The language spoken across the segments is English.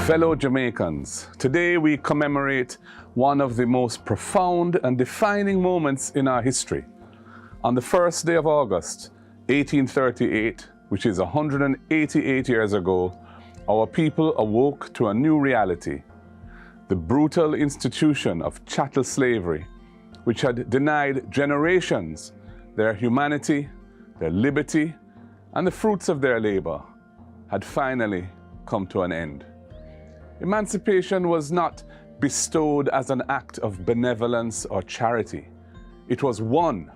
Fellow Jamaicans, today we commemorate one of the most profound and defining moments in our history. On the first day of August, 1838, which is 188 years ago, our people awoke to a new reality. The brutal institution of chattel slavery, which had denied generations their humanity, their liberty, and the fruits of their labor, had finally come to an end. Emancipation was not bestowed as an act of benevolence or charity. It was won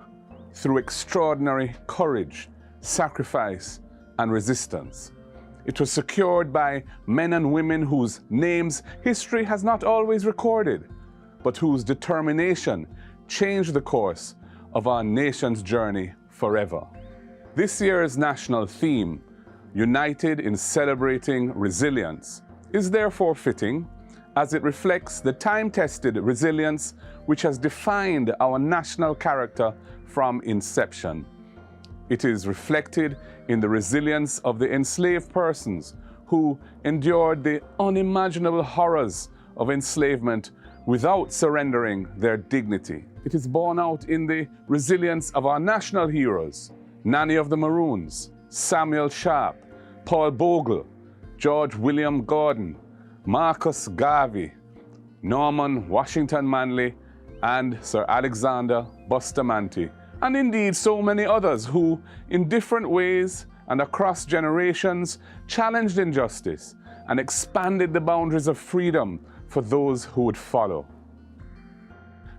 through extraordinary courage, sacrifice, and resistance. It was secured by men and women whose names history has not always recorded, but whose determination changed the course of our nation's journey forever. This year's national theme, United in Celebrating Resilience, is therefore fitting as it reflects the time-tested resilience which has defined our national character from inception. It is reflected in the resilience of the enslaved persons who endured the unimaginable horrors of enslavement without surrendering their dignity. It is borne out in the resilience of our national heroes, Nanny of the Maroons, Samuel Sharp, Paul Bogle, George William Gordon, Marcus Garvey, Norman Washington Manley, and Sir Alexander Bustamante, and indeed so many others who, in different ways and across generations, challenged injustice and expanded the boundaries of freedom for those who would follow.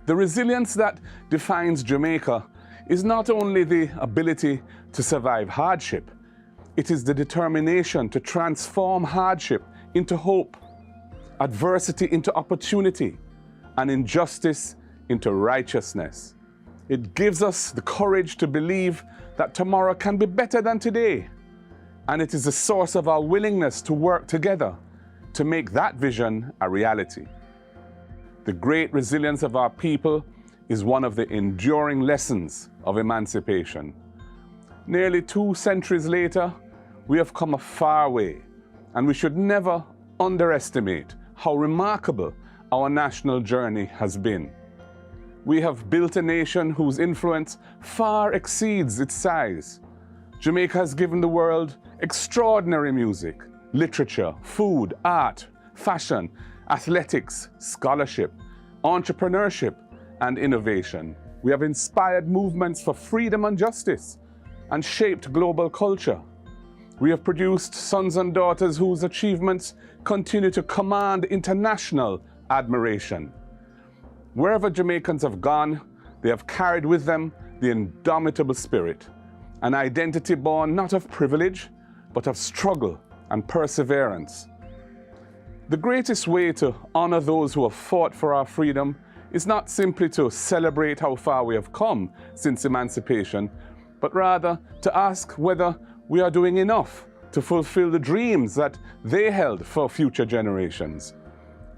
The resilience that defines Jamaica is not only the ability to survive hardship, it is the determination to transform hardship into hope, adversity into opportunity, and injustice into righteousness. It gives us the courage to believe that tomorrow can be better than today, and it is the source of our willingness to work together to make that vision a reality. The great resilience of our people is one of the enduring lessons of emancipation. Nearly 2 centuries later, we have come a far way, and we should never underestimate how remarkable our national journey has been. We have built a nation whose influence far exceeds its size. Jamaica has given the world extraordinary music, literature, food, art, fashion, athletics, scholarship, entrepreneurship, and innovation. We have inspired movements for freedom and justice and shaped global culture. We have produced sons and daughters whose achievements continue to command international admiration. Wherever Jamaicans have gone, they have carried with them the indomitable spirit, an identity born not of privilege, but of struggle and perseverance. The greatest way to honor those who have fought for our freedom is not simply to celebrate how far we have come since emancipation, but rather to ask whether we are doing enough to fulfill the dreams that they held for future generations.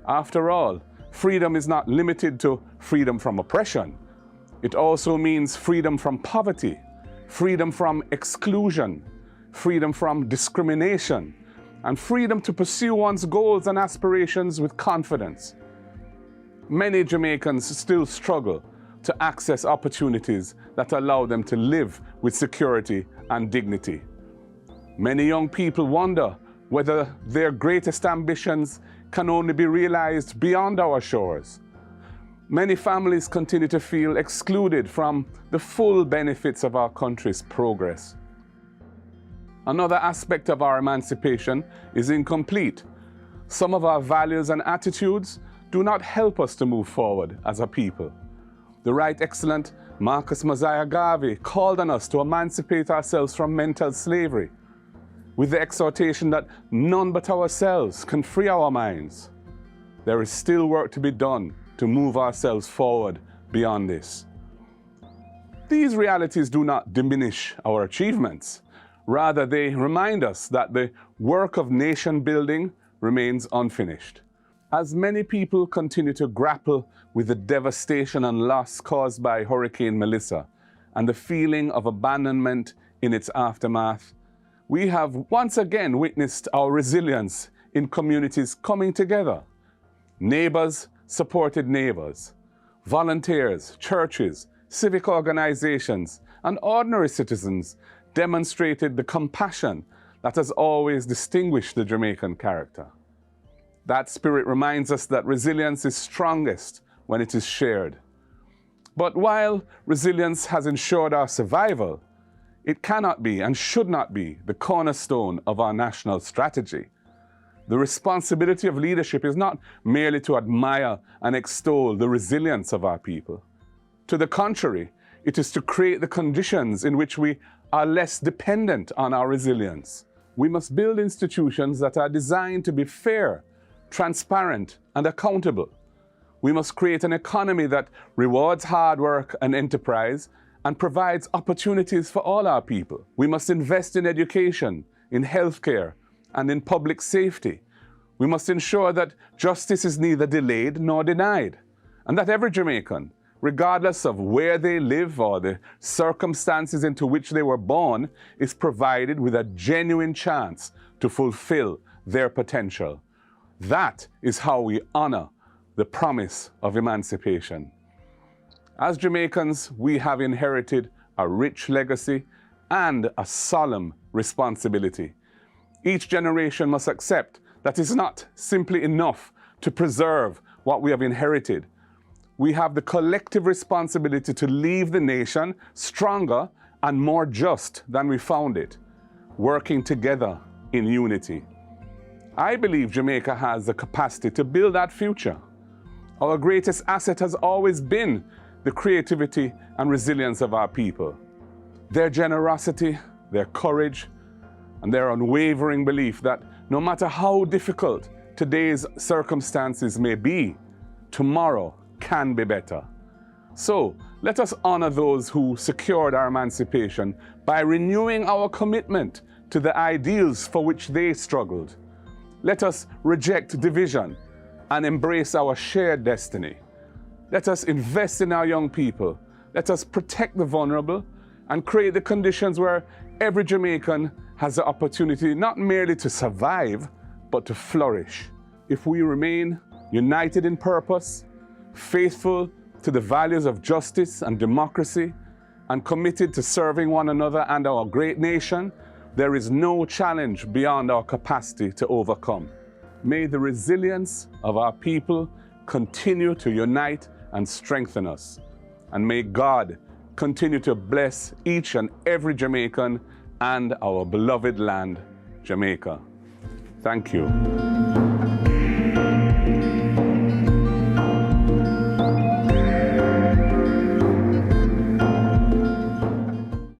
After all, freedom is not limited to freedom from oppression. It also means freedom from poverty, freedom from exclusion, freedom from discrimination, and freedom to pursue one's goals and aspirations with confidence. Many Jamaicans still struggle to access opportunities that allow them to live with security and dignity. Many young people wonder whether their greatest ambitions can only be realized beyond our shores. Many families continue to feel excluded from the full benefits of our country's progress. Another aspect of our emancipation is incomplete. Some of our values and attitudes do not help us to move forward as a people. The Right Excellent Marcus Mosiah Garvey called on us to emancipate ourselves from mental slavery, with the exhortation that none but ourselves can free our minds. There is still work to be done to move ourselves forward beyond this. These realities do not diminish our achievements. Rather, they remind us that the work of nation building remains unfinished. As many people continue to grapple with the devastation and loss caused by Hurricane Melissa and the feeling of abandonment in its aftermath, we have once again witnessed our resilience in communities coming together. Neighbors supported neighbors. Volunteers, churches, civic organizations, and ordinary citizens demonstrated the compassion that has always distinguished the Jamaican character. That spirit reminds us that resilience is strongest when it is shared. But while resilience has ensured our survival, it cannot be and should not be the cornerstone of our national strategy. The responsibility of leadership is not merely to admire and extol the resilience of our people. To the contrary, it is to create the conditions in which we are less dependent on our resilience. We must build institutions that are designed to be fair, transparent, and accountable. We must create an economy that rewards hard work and enterprise and provides opportunities for all our people. We must invest in education, in healthcare, and in public safety. We must ensure that justice is neither delayed nor denied, and that every Jamaican, regardless of where they live or the circumstances into which they were born, is provided with a genuine chance to fulfill their potential. That is how we honor the promise of emancipation. As Jamaicans, we have inherited a rich legacy and a solemn responsibility. Each generation must accept that it's not simply enough to preserve what we have inherited. We have the collective responsibility to leave the nation stronger and more just than we found it, working together in unity. I believe Jamaica has the capacity to build that future. Our greatest asset has always been the creativity and resilience of our people. Their generosity, their courage, and their unwavering belief that no matter how difficult today's circumstances may be, tomorrow can be better. So let us honor those who secured our emancipation by renewing our commitment to the ideals for which they struggled. Let us reject division and embrace our shared destiny. Let us invest in our young people. Let us protect the vulnerable and create the conditions where every Jamaican has the opportunity not merely to survive, but to flourish. If we remain united in purpose, faithful to the values of justice and democracy, and committed to serving one another and our great nation, there is no challenge beyond our capacity to overcome. May the resilience of our people continue to unite and strengthen us. And may God continue to bless each and every Jamaican and our beloved land, Jamaica. Thank you.